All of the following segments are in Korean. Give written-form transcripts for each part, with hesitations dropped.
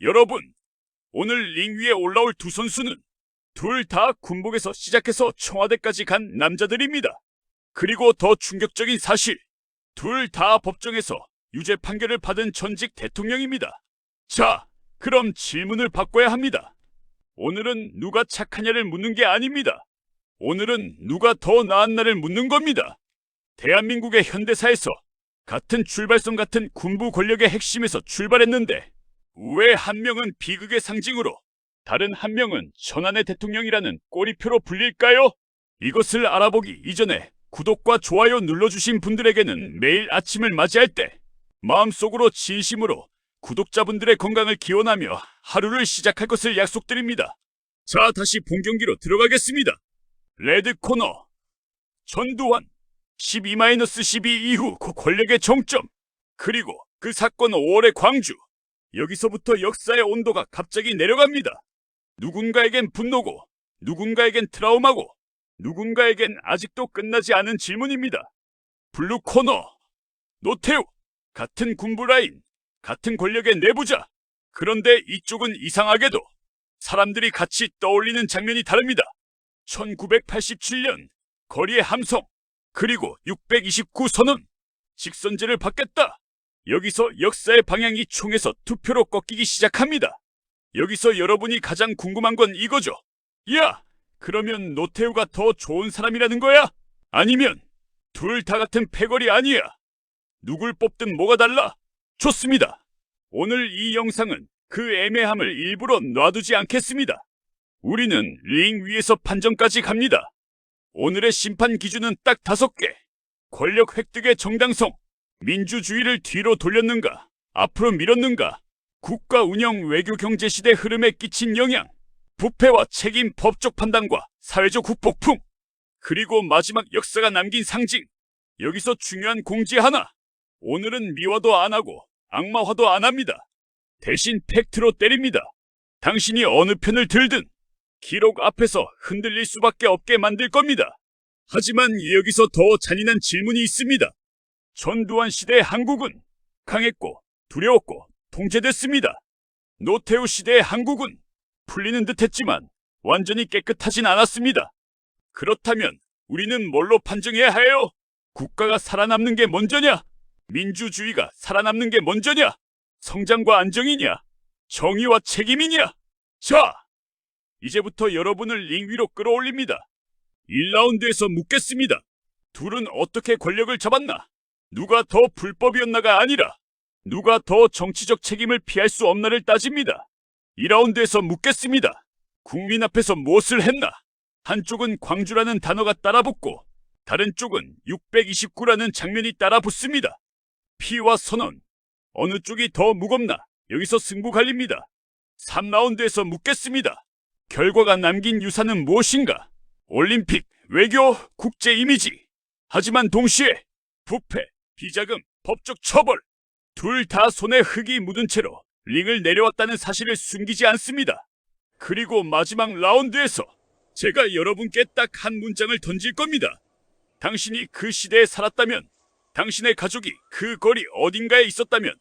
여러분, 오늘 링 위에 올라올 두 선수는 둘 다 군복에서 시작해서 청와대까지 간 남자들입니다. 그리고 더 충격적인 사실, 둘 다 법정에서 유죄 판결을 받은 전직 대통령입니다. 자, 그럼 질문을 바꿔야 합니다. 오늘은 누가 착하냐를 묻는 게 아닙니다. 오늘은 누가 더 나았나를 묻는 겁니다. 대한민국의 현대사에서 같은 출발선 같은 군부 권력의 핵심에서 출발했는데 왜 한 명은 비극의 상징으로 다른 한 명은 천안의 대통령이라는 꼬리표로 불릴까요? 이것을 알아보기 이전에 구독과 좋아요 눌러주신 분들에게는 매일 아침을 맞이할 때 마음속으로 진심으로 구독자분들의 건강을 기원하며 하루를 시작할 것을 약속드립니다. 자, 다시 본 경기로 들어가겠습니다. 레드 코너 전두환 12-12 이후 권력의 정점, 그리고 그 사건 5월의 광주. 여기서부터 역사의 온도가 갑자기 내려갑니다. 누군가에겐 분노고, 누군가에겐 트라우마고, 누군가에겐 아직도 끝나지 않은 질문입니다. 블루 코너 노태우, 같은 군부 라인, 같은 권력의 내부자. 그런데 이쪽은 이상하게도 사람들이 같이 떠올리는 장면이 다릅니다. 1987년 거리의 함성, 그리고 629 선언, 직선제를 받겠다. 여기서 역사의 방향이 총에서 투표로 꺾이기 시작합니다. 여기서 여러분이 가장 궁금한 건 이거죠. 야, 그러면 노태우가 더 좋은 사람이라는 거야? 아니면 둘 다 같은 패거리 아니야? 누굴 뽑든 뭐가 달라? 좋습니다. 오늘 이 영상은 그 애매함을 일부러 놔두지 않겠습니다. 우리는 링 위에서 판정까지 갑니다. 오늘의 심판 기준은 딱 5개. 권력 획득의 정당성, 민주주의를 뒤로 돌렸는가, 앞으로 밀었는가, 국가 운영 외교 경제 시대 흐름에 끼친 영향, 부패와 책임 법적 판단과 사회적 후폭풍, 그리고 마지막 역사가 남긴 상징. 여기서 중요한 공지 하나. 오늘은 미화도 안 하고 악마화도 안 합니다. 대신 팩트로 때립니다. 당신이 어느 편을 들든 기록 앞에서 흔들릴 수밖에 없게 만들 겁니다. 하지만 여기서 더 잔인한 질문이 있습니다. 전두환 시대의 한국은 강했고 두려웠고 통제됐습니다. 노태우 시대의 한국은 풀리는 듯했지만 완전히 깨끗하진 않았습니다. 그렇다면 우리는 뭘로 판정해야 해요? 국가가 살아남는 게 먼저냐? 민주주의가 살아남는 게 먼저냐? 성장과 안정이냐? 정의와 책임이냐? 자, 이제부터 여러분을 링 위로 끌어올립니다. 1라운드에서 묻겠습니다. 둘은 어떻게 권력을 잡았나? 누가 더 불법이었나가 아니라 누가 더 정치적 책임을 피할 수 없나를 따집니다. 2라운드에서 묻겠습니다. 국민 앞에서 무엇을 했나? 한쪽은 광주라는 단어가 따라붙고 다른 쪽은 629라는 장면이 따라붙습니다. 피와 선언, 어느 쪽이 더 무겁나? 여기서 승부 갈립니다. 3라운드에서 묻겠습니다. 결과가 남긴 유산은 무엇인가? 올림픽, 외교, 국제 이미지. 하지만 동시에 부패, 비자금, 법적 처벌. 둘 다 손에 흙이 묻은 채로 링을 내려왔다는 사실을 숨기지 않습니다. 그리고 마지막 라운드에서 제가 여러분께 딱 한 문장을 던질 겁니다. 당신이 그 시대에 살았다면, 당신의 가족이 그 거리 어딘가에 있었다면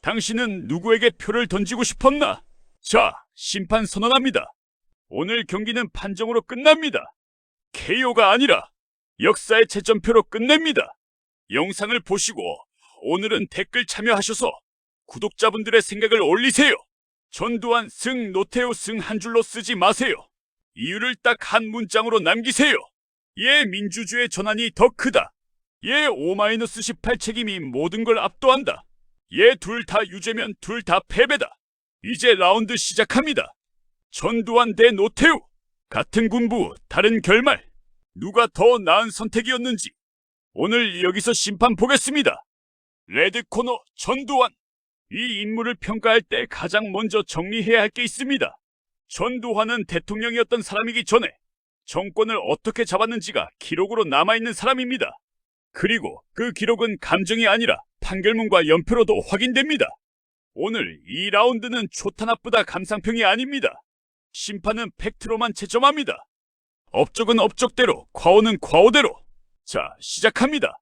당신은 누구에게 표를 던지고 싶었나? 자, 심판 선언합니다. 오늘 경기는 판정으로 끝납니다. KO가 아니라 역사의 채점표로 끝냅니다. 영상을 보시고 오늘은 댓글 참여하셔서 구독자분들의 생각을 올리세요. 전두환 승, 노태우 승 한 줄로 쓰지 마세요. 이유를 딱 한 문장으로 남기세요. 예, 민주주의의 전환이 더 크다. 예, 5-18 책임이 모든 걸 압도한다. 예, 둘 다 유죄면 둘 다 패배다. 이제 라운드 시작합니다. 전두환 대 노태우. 같은 군부, 다른 결말. 누가 더 나은 선택이었는지 오늘 여기서 심판 보겠습니다. 레드 코너 전두환. 이 인물을 평가할 때 가장 먼저 정리해야 할 게 있습니다. 전두환은 대통령이었던 사람이기 전에 정권을 어떻게 잡았는지가 기록으로 남아있는 사람입니다. 그리고 그 기록은 감정이 아니라 판결문과 연표로도 확인됩니다. 오늘 2라운드는 좋다 나쁘다 감상평이 아닙니다. 심판은 팩트로만 채점합니다. 업적은 업적대로, 과오는 과오대로. 자, 시작합니다.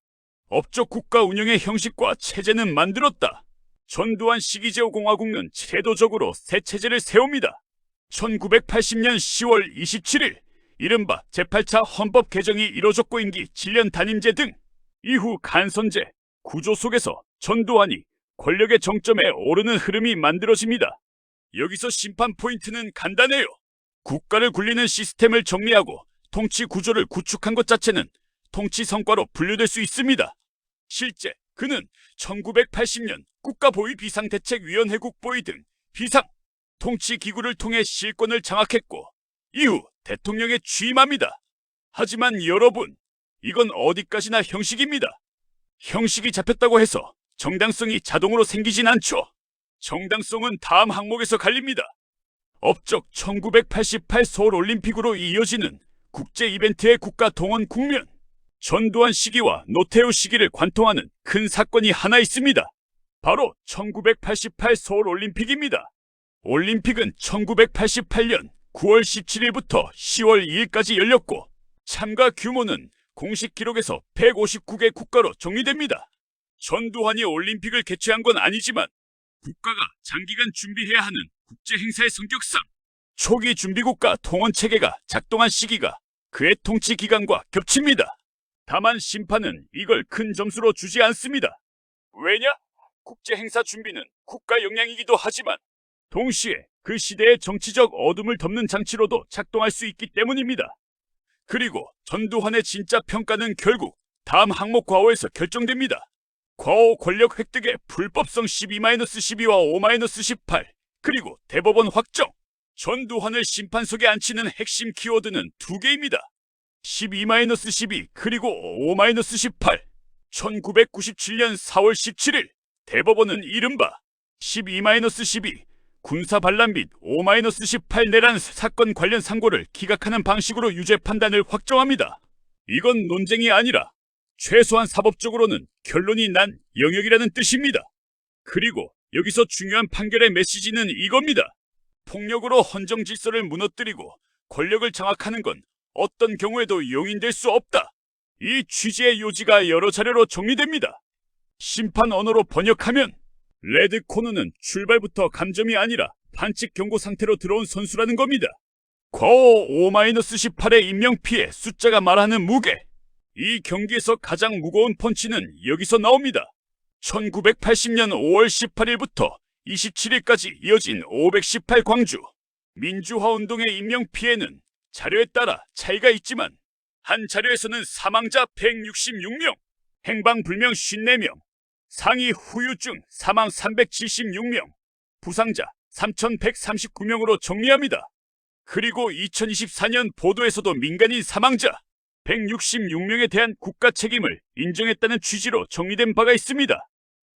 업적 국가 운영의 형식과 체제는 만들었다. 전두환 시기제오공화국은 제도적으로 새 체제를 세웁니다. 1980년 10월 27일 이른바 제8차 헌법 개정이 이뤄졌고 임기 7년 단임제 등 이후 간선제 구조 속에서 전두환이 권력의 정점에 오르는 흐름이 만들어집니다. 여기서 심판 포인트는 간단해요. 국가를 굴리는 시스템을 정리하고 통치 구조를 구축한 것 자체는 통치 성과로 분류될 수 있습니다. 실제 그는 1980년 국가보위 비상대책위원회 국보위 등 비상 통치 기구를 통해 실권을 장악했고 이후 대통령에 취임합니다. 하지만 여러분, 이건 어디까지나 형식입니다. 형식이 잡혔다고 해서 정당성이 자동으로 생기진 않죠. 정당성은 다음 항목에서 갈립니다. 업적 1988 서울올림픽으로 이어지는 국제 이벤트의 국가 동원 국면. 전두환 시기와 노태우 시기를 관통하는 큰 사건이 하나 있습니다. 바로 1988 서울올림픽입니다. 올림픽은 1988년 9월 17일부터 10월 2일까지 열렸고 참가 규모는 공식 기록에서 159개 국가로 정리됩니다. 전두환이 올림픽을 개최한 건 아니지만 국가가 장기간 준비해야 하는 국제 행사의 성격상 초기 준비국가 동원 체계가 작동한 시기가 그의 통치 기간과 겹칩니다. 다만 심판은 이걸 큰 점수로 주지 않습니다. 왜냐? 국제 행사 준비는 국가 역량이기도 하지만 동시에 그 시대의 정치적 어둠을 덮는 장치로도 작동할 수 있기 때문입니다. 그리고 전두환의 진짜 평가는 결국 다음 항목 과오에서 결정됩니다. 과오 권력 획득의 불법성 12-12와 5-18 그리고 대법원 확정. 전두환을 심판석에 앉히는 핵심 키워드는 두 개입니다. 12-12 그리고 5-18. 1997년 4월 17일 대법원은 이른바 12-12 군사반란 및 5-18 내란 사건 관련 상고를 기각하는 방식으로 유죄 판단을 확정합니다. 이건 논쟁이 아니라 최소한 사법적으로는 결론이 난 영역이라는 뜻입니다. 그리고 여기서 중요한 판결의 메시지는 이겁니다. 폭력으로 헌정 질서를 무너뜨리고 권력을 장악하는 건 어떤 경우에도 용인될 수 없다. 이 취지의 요지가 여러 자료로 정리됩니다. 심판 언어로 번역하면 레드 코너는 출발부터 감점이 아니라 반칙 경고 상태로 들어온 선수라는 겁니다. 과오 5-18의 인명피해 숫자가 말하는 무게. 이 경기에서 가장 무거운 펀치는 여기서 나옵니다. 1980년 5월 18일부터 27일까지 이어진 518 광주 민주화운동의 인명피해는 자료에 따라 차이가 있지만 한 자료에서는 사망자 166명, 행방불명 54명, 상위 후유증 사망 376명, 부상자 3,139명으로 정리합니다. 그리고 2024년 보도에서도 민간인 사망자 166명에 대한 국가 책임을 인정했다는 취지로 정리된 바가 있습니다.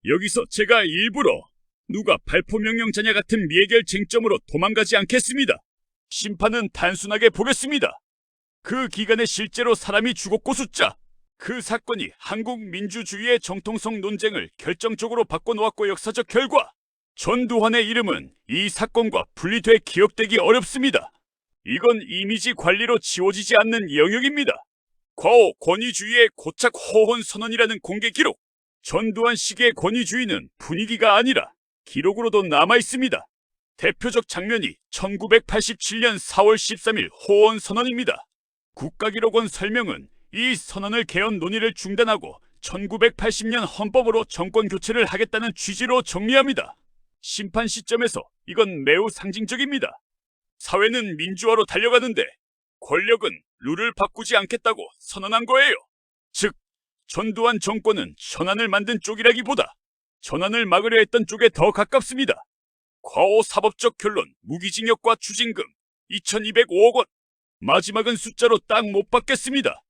여기서 제가 일부러 누가 발포명령자냐 같은 미해결 쟁점으로 도망가지 않겠습니다. 심판은 단순하게 보겠습니다. 그 기간에 실제로 사람이 죽었고 숫자, 그 사건이 한국 민주주의의 정통성 논쟁을 결정적으로 바꿔놓았고 역사적 결과, 전두환의 이름은 이 사건과 분리돼 기억되기 어렵습니다. 이건 이미지 관리로 지워지지 않는 영역입니다. 과오 권위주의의 고착 호언 선언이라는 공개 기록. 전두환 시기의 권위주의는 분위기가 아니라 기록으로도 남아있습니다. 대표적 장면이 1987년 4월 13일 호언 선언입니다. 국가기록원 설명은 이 선언을 개헌 논의를 중단하고 1980년 헌법으로 정권 교체를 하겠다는 취지로 정리합니다. 심판 시점에서 이건 매우 상징적입니다. 사회는 민주화로 달려가는데 권력은 룰을 바꾸지 않겠다고 선언한 거예요. 즉, 전두환 정권은 전환을 만든 쪽이라기보다 전환을 막으려 했던 쪽에 더 가깝습니다. 과오 사법적 결론, 무기징역과 추징금 2,205억 원. 마지막은 숫자로 딱 못 받겠습니다.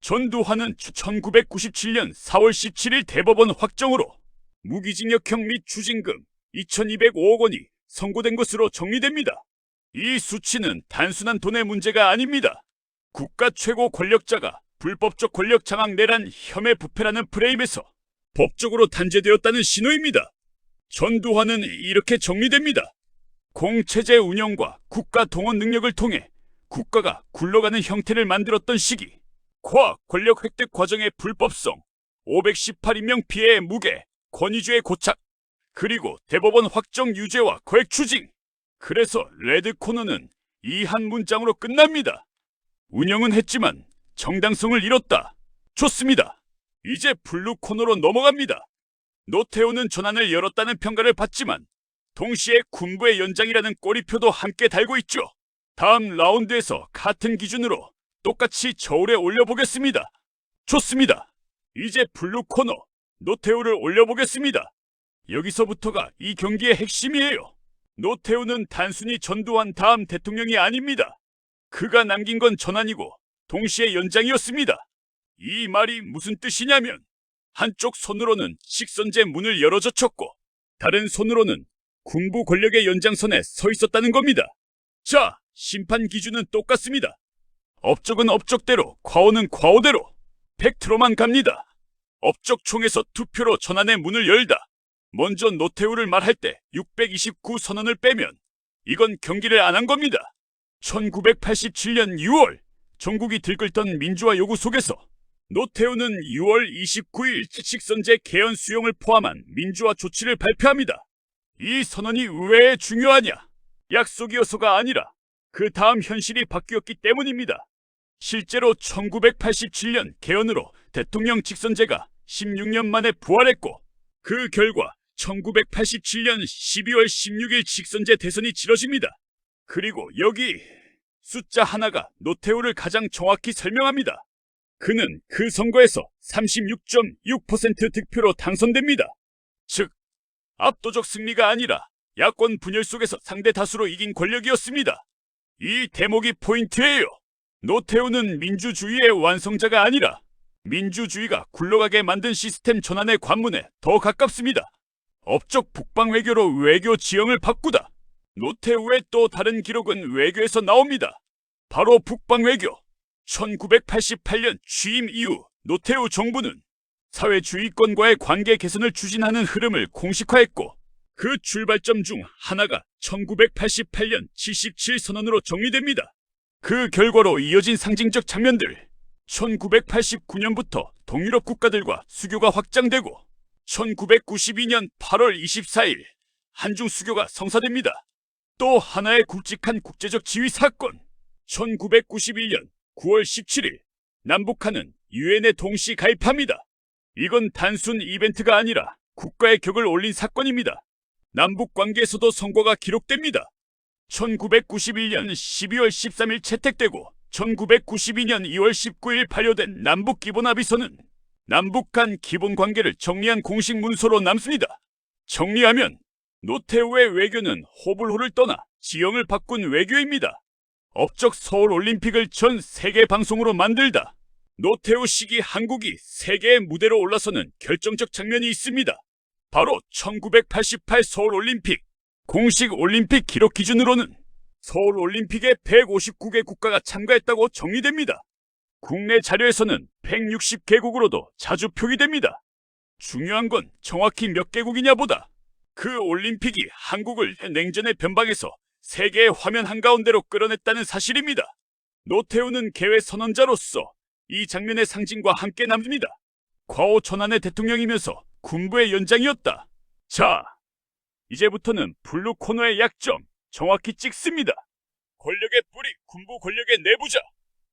전두환은 1997년 4월 17일 대법원 확정으로 무기징역형 및 추징금 2,205억 원이 선고된 것으로 정리됩니다. 이 수치는 단순한 돈의 문제가 아닙니다. 국가 최고 권력자가 불법적 권력 장악 내란 혐의 부패라는 프레임에서 법적으로 단죄되었다는 신호입니다. 전두환은 이렇게 정리됩니다. 공체제 운영과 국가 동원 능력을 통해 국가가 굴러가는 형태를 만들었던 시기, 과학 권력 획득 과정의 불법성, 518인명 피해의 무게, 권위주의 고착, 그리고 대법원 확정 유죄와 거액 추징. 그래서 레드 코너는 이 한 문장으로 끝납니다. 운영은 했지만 정당성을 잃었다. 좋습니다. 이제 블루 코너로 넘어갑니다. 노태우는 전환을 열었다는 평가를 받지만 동시에 군부의 연장이라는 꼬리표도 함께 달고 있죠. 다음 라운드에서 같은 기준으로 똑같이 저울에 올려보겠습니다. 좋습니다. 이제 블루 코너 노태우를 올려보겠습니다. 여기서부터가 이 경기의 핵심이에요. 노태우는 단순히 전두환 다음 대통령이 아닙니다. 그가 남긴 건 전환이고 동시에 연장이었습니다. 이 말이 무슨 뜻이냐면 한쪽 손으로는 식선제 문을 열어젖혔고 다른 손으로는 군부 권력의 연장선에 서 있었다는 겁니다. 자, 심판 기준은 똑같습니다. 업적은 업적대로, 과오는 과오대로 팩트로만 갑니다. 업적총에서 투표로 전환의 문을 열다. 먼저 노태우를 말할 때 629 선언을 빼면 이건 경기를 안 한 겁니다. 1987년 6월 전국이 들끓던 민주화 요구 속에서 노태우는 6월 29일 식선제 개헌 수용을 포함한 민주화 조치를 발표합니다. 이 선언이 왜 중요하냐? 약속이어서가 아니라 그 다음 현실이 바뀌었기 때문입니다. 실제로 1987년 개헌으로 대통령 직선제가 16년 만에 부활했고 그 결과 1987년 12월 16일 직선제 대선이 치러집니다. 그리고 여기 숫자 하나가 노태우를 가장 정확히 설명합니다. 그는 그 선거에서 36.6% 득표로 당선됩니다. 즉, 압도적 승리가 아니라 야권 분열 속에서 상대 다수로 이긴 권력이었습니다. 이 대목이 포인트예요. 노태우는 민주주의의 완성자가 아니라 민주주의가 굴러가게 만든 시스템 전환의 관문에 더 가깝습니다. 업적 북방 외교로 외교 지형을 바꾸다. 노태우의 또 다른 기록은 외교에서 나옵니다. 바로 북방 외교. 1988년 취임 이후 노태우 정부는 사회주의권과의 관계 개선을 추진하는 흐름을 공식화했고 그 출발점 중 하나가 1988년 77 선언으로 정리됩니다. 그 결과로 이어진 상징적 장면들 1989년부터 동유럽 국가들과 수교가 확장되고 1992년 8월 24일 한중 수교가 성사됩니다. 또 하나의 굵직한 국제적 지위 사건 1991년 9월 17일 남북한은 유엔에 동시 가입합니다. 이건 단순 이벤트가 아니라 국가의 격을 올린 사건입니다. 남북 관계에서도 성과가 기록됩니다. 1991년 12월 13일 채택되고 1992년 2월 19일 발효된 남북기본합의서는 남북 간 기본관계를 정리한 공식 문서로 남습니다. 정리하면 노태우의 외교는 호불호를 떠나 지형을 바꾼 외교입니다. 업적 서울올림픽을 전 세계 방송으로 만들다. 노태우 시기 한국이 세계의 무대로 올라서는 결정적 장면이 있습니다. 바로 1988 서울올림픽. 공식 올림픽 기록 기준으로는 서울올림픽에 159개 국가가 참가했다고 정리됩니다. 국내 자료에서는 160개국으로도 자주 표기됩니다. 중요한 건 정확히 몇 개국이냐 보다 그 올림픽이 한국을 냉전의 변방에서 세계의 화면 한가운데로 끌어냈다는 사실입니다. 노태우는 개회 선언자로서 이 장면의 상징과 함께 남습니다. 과오 전환의 대통령이면서 군부의 연장이었다. 자, 이제부터는 블루 코너의 약점 정확히 찍습니다. 권력의 뿌리, 군부 권력의 내부자.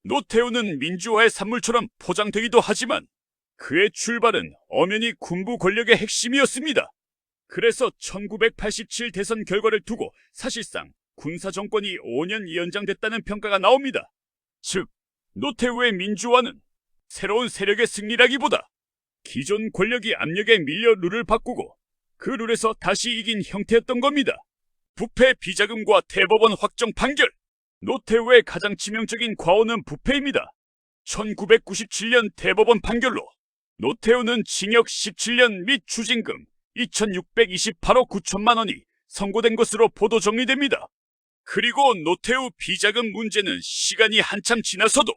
노태우는 민주화의 산물처럼 포장되기도 하지만 그의 출발은 엄연히 군부 권력의 핵심이었습니다. 그래서 1987 대선 결과를 두고 사실상 군사정권이 5년 연장됐다는 평가가 나옵니다. 즉, 노태우의 민주화는 새로운 세력의 승리라기보다 기존 권력이 압력에 밀려 룰을 바꾸고 그 룰에서 다시 이긴 형태였던 겁니다. 부패 비자금과 대법원 확정 판결. 노태우의 가장 치명적인 과오는 부패입니다. 1997년 대법원 판결로 노태우는 징역 17년 및 추징금 2,628억 9천만 원이 선고된 것으로 보도 정리됩니다. 그리고 노태우 비자금 문제는 시간이 한참 지나서도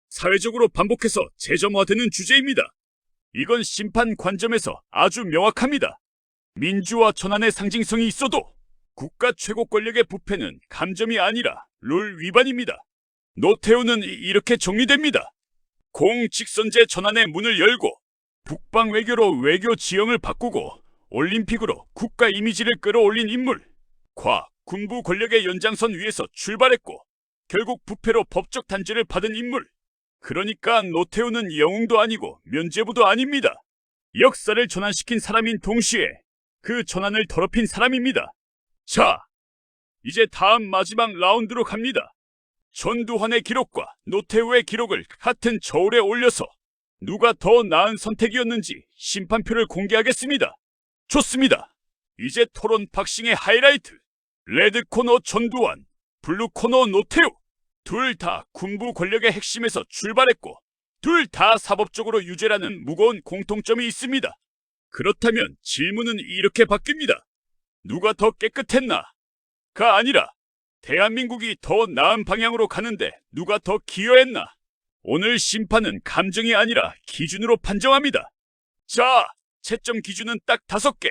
사회적으로 반복해서 재점화되는 주제입니다. 이건 심판 관점에서 아주 명확합니다. 민주화 전환의 상징성이 있어도 국가 최고 권력의 부패는 감점이 아니라 룰 위반입니다. 노태우는 이렇게 정리됩니다. 공직선제 전환의 문을 열고 북방 외교로 외교 지형을 바꾸고 올림픽으로 국가 이미지를 끌어올린 인물. 과학, 군부 권력의 연장선 위에서 출발했고 결국 부패로 법적 단죄를 받은 인물. 그러니까 노태우는 영웅도 아니고 면죄부도 아닙니다. 역사를 전환시킨 사람인 동시에 그 전환을 더럽힌 사람입니다. 자, 이제 다음 마지막 라운드로 갑니다. 전두환의 기록과 노태우의 기록을 같은 저울에 올려서 누가 더 나은 선택이었는지 심판표를 공개하겠습니다. 좋습니다. 이제 토론 박싱의 하이라이트. 레드 코너 전두환, 블루 코너 노태우. 둘 다 군부 권력의 핵심에서 출발했고 둘 다 사법적으로 유죄라는 무거운 공통점이 있습니다. 그렇다면 질문은 이렇게 바뀝니다. 누가 더 깨끗했나? 가 아니라 대한민국이 더 나은 방향으로 가는데 누가 더 기여했나? 오늘 심판은 감정이 아니라 기준으로 판정합니다. 자, 채점 기준은 딱 5개.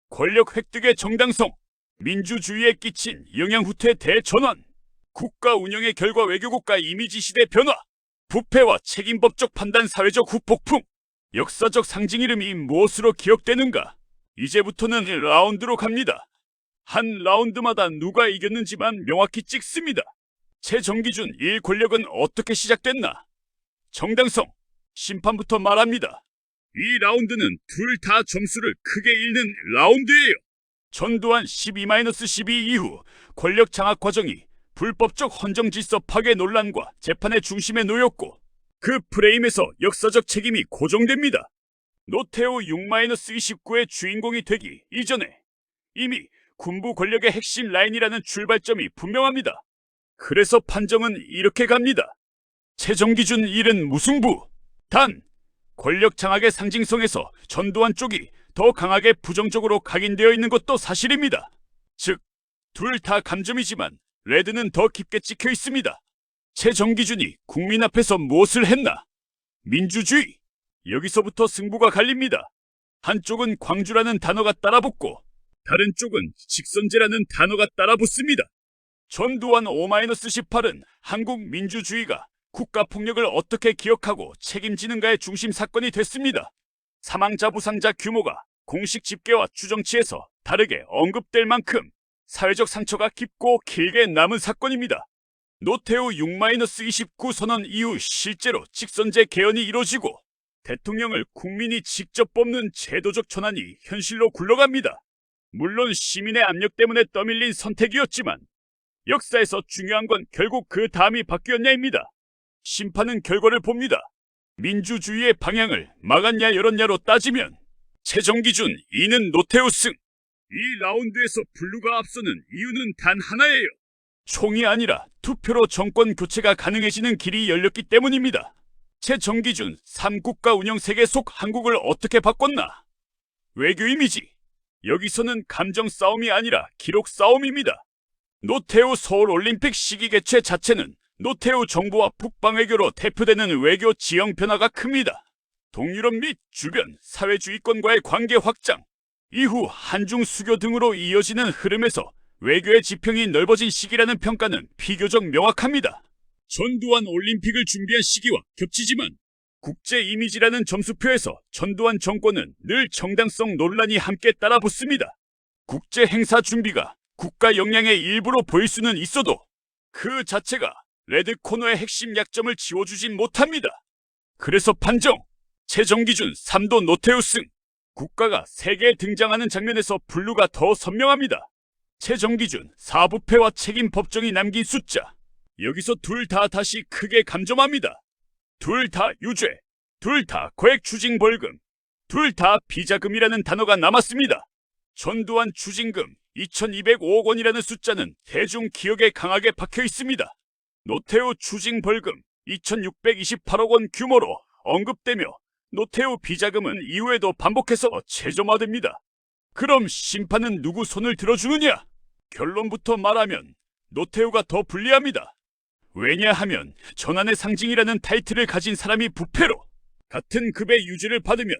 권력 획득의 정당성, 민주주의에 끼친 영향 후퇴 대전환, 국가 운영의 결과 외교국가 이미지 시대 변화, 부패와 책임법적 판단 사회적 후폭풍, 역사적 상징 이름이 무엇으로 기억되는가? 이제부터는 라운드로 갑니다. 한 라운드마다 누가 이겼는지만 명확히 찍습니다. 최종 기준 1 권력은 어떻게 시작됐나? 정당성, 심판부터 말합니다. 이 라운드는 둘 다 점수를 크게 잃는 라운드예요. 전두환 12-12 이후 권력 장악 과정이 불법적 헌정 질서 파괴 논란과 재판의 중심에 놓였고 그 프레임에서 역사적 책임이 고정됩니다. 노태우 6-29의 주인공이 되기 이전에 이미 군부 권력의 핵심 라인이라는 출발점이 분명합니다. 그래서 판정은 이렇게 갑니다. 최종 기준 1은 무승부. 단, 권력 장악의 상징성에서 전두환 쪽이 더 강하게 부정적으로 각인되어 있는 것도 사실입니다. 즉, 둘 다 감점이지만 레드는 더 깊게 찍혀 있습니다. 최종 기준이 국민 앞에서 무엇을 했나? 민주주의. 여기서부터 승부가 갈립니다. 한쪽은 광주라는 단어가 따라붙고 다른 쪽은 직선제라는 단어가 따라붙습니다. 전두환 5-18은 한국 민주주의가 국가폭력을 어떻게 기억하고 책임지는가의 중심 사건이 됐습니다. 사망자 부상자 규모가 공식 집계와 추정치에서 다르게 언급될 만큼 사회적 상처가 깊고 길게 남은 사건입니다. 노태우 6-29 선언 이후 실제로 직선제 개헌이 이뤄지고 대통령을 국민이 직접 뽑는 제도적 전환이 현실로 굴러갑니다. 물론 시민의 압력 때문에 떠밀린 선택이었지만 역사에서 중요한 건 결국 그 다음이 바뀌었냐입니다. 심판은 결과를 봅니다. 민주주의의 방향을 막았냐 열었냐로 따지면 최종 기준 2는 노태우 승. 이 라운드에서 블루가 앞서는 이유는 단 하나예요. 총이 아니라 투표로 정권 교체가 가능해지는 길이 열렸기 때문입니다. 최종 기준 3 국가 운영 세계 속 한국을 어떻게 바꿨나? 외교 이미지. 여기서는 감정 싸움이 아니라 기록 싸움입니다. 노태우 서울올림픽 시기 개최 자체는 노태우 정부와 북방외교로 대표되는 외교 지형 변화가 큽니다. 동유럽 및 주변 사회주의권과의 관계 확장, 이후 한중 수교 등으로 이어지는 흐름에서 외교의 지평이 넓어진 시기라는 평가는 비교적 명확합니다. 전두환 올림픽을 준비한 시기와 겹치지만 국제 이미지라는 점수표에서 전두환 정권은 늘 정당성 논란이 함께 따라붙습니다. 국제 행사 준비가 국가 역량의 일부로 보일 수는 있어도 그 자체가 레드 코너의 핵심 약점을 지워주진 못합니다. 그래서 판정, 최종 기준 3도 노태우 승. 국가가 세계에 등장하는 장면에서 블루가 더 선명합니다. 최종 기준 4부패와 책임 법정이 남긴 숫자. 여기서 둘 다 다시 크게 감점합니다. 둘 다 유죄, 둘 다 거액 추징 벌금, 둘 다 비자금이라는 단어가 남았습니다. 전두환 추징금 2205억 원이라는 숫자는 대중 기억에 강하게 박혀 있습니다. 노태우 추징 벌금 2628억 원 규모로 언급되며 노태우 비자금은 이후에도 반복해서 최저화됩니다. 그럼 심판은 누구 손을 들어주느냐? 결론부터 말하면 노태우가 더 불리합니다. 왜냐하면 전환의 상징이라는 타이틀을 가진 사람이 부패로 같은 급의 유죄를 받으면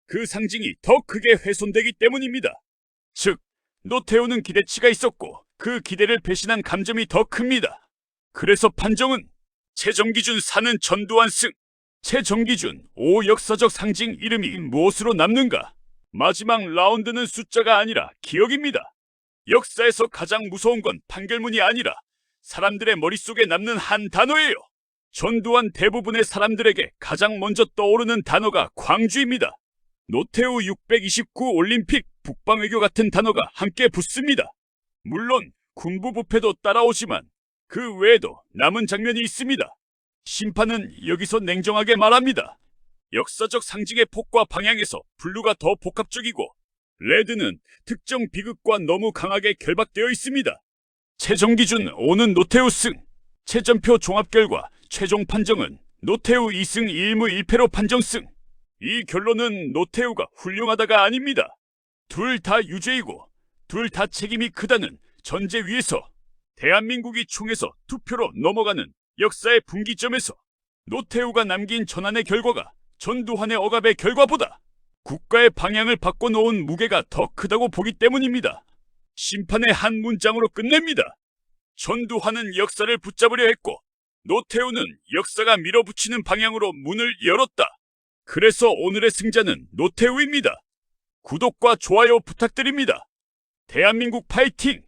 그 상징이 더 크게 훼손되기 때문입니다. 즉, 노태우는 기대치가 있었고 그 기대를 배신한 감점이 더 큽니다. 그래서 판정은 최종 기준 4는 전두환 승. 최종 기준 5 역사적 상징 이름이 무엇으로 남는가? 마지막 라운드는 숫자가 아니라 기억입니다. 역사에서 가장 무서운 건 판결문이 아니라 사람들의 머릿속에 남는 한 단어예요. 전두환 대부분의 사람들에게 가장 먼저 떠오르는 단어가 광주입니다. 노태우 629 올림픽, 북방외교 같은 단어가 함께 붙습니다. 물론 군부부패도 따라오지만 그 외에도 남은 장면이 있습니다. 심판은 여기서 냉정하게 말합니다. 역사적 상징의 폭과 방향에서 블루가 더 복합적이고 레드는 특정 비극과 너무 강하게 결박되어 있습니다. 최종 기준 5는 노태우 승. 채점표 종합 결과 최종 판정은 노태우 2승 1무 1패로 판정 승. 이 결론은 노태우가 훌륭하다가 아닙니다. 둘 다 유죄이고 둘 다 책임이 크다는 전제 위에서 대한민국이 총에서 투표로 넘어가는 역사의 분기점에서 노태우가 남긴 전환의 결과가 전두환의 억압의 결과보다 국가의 방향을 바꿔놓은 무게가 더 크다고 보기 때문입니다. 심판의 한 문장으로 끝냅니다. 전두환은 역사를 붙잡으려 했고 노태우는 역사가 밀어붙이는 방향으로 문을 열었다. 그래서 오늘의 승자는 노태우입니다. 구독과 좋아요 부탁드립니다. 대한민국 파이팅!